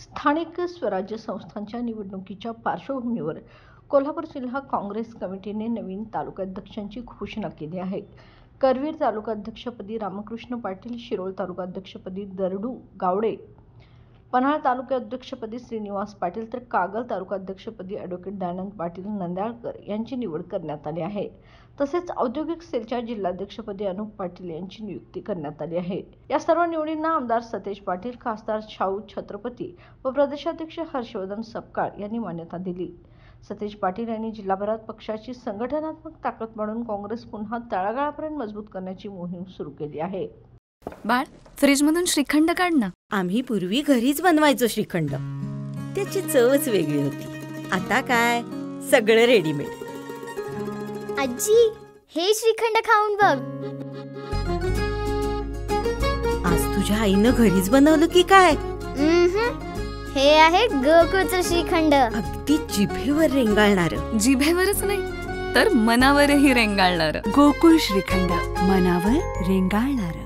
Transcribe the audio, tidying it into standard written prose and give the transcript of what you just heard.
स्थानिक स्वराज्य संस्थांच्या निवडणुकीच्या पार्श्वभूमीवर कोल्हापूर जिल्हा काँग्रेस कमिटीने नवीन तालुकाध्यक्षांची घोषणा केली आहे. करवीर तालुकाध्यक्षपदी रामकृष्ण पाटील, शिरोळ तालुकाध्यक्षपदी दरडू गावडे, पन्हाळ तालुकाध्यक्षपदी श्रीनिवास पाटील तर कागल तालुकाध्यक्षपदी ॲडव्होकेट दयानंद पाटील नंद्याळकर यांची निवड करण्यात आली आहे. तसेच औद्योगिक सेलच्या जिल्हाध्यक्षपदी अनुप पाटील यांची नियुक्ती करण्यात आली आहे. या सर्व निवडींना आमदार सतेज पाटील, खासदार शाहू छत्रपती व प्रदेशाध्यक्ष हर्षवर्धन सपकाळ यांनी मान्यता दिली. सतेज पाटील यांनी जिल्हाभरात पक्षाची संघटनात्मक ताकद वाढवून काँग्रेस पुन्हा तळागाळापर्यंत मजबूत करण्याची मोहीम सुरू केली आहे. बाळ, फ्रीजमधून श्रीखंड काढ ना. आम्ही पूर्वी घरीच बनवायचो श्रीखंड, त्याची चवच वेगळी होती. आता काय सगळं रेडीमेड. आजी, हे श्रीखंड खाऊन बघ. आज तुझ्या आईनं घरीच बनवलं की काय? हे आहे गोकुळचं श्रीखंड. अगदी जिभेवर रेंगाळणार. जिभेवरच नाही तर मनावरही रेंगाळणार. गोकुळ श्रीखंड, मनावर रेंगाळणार.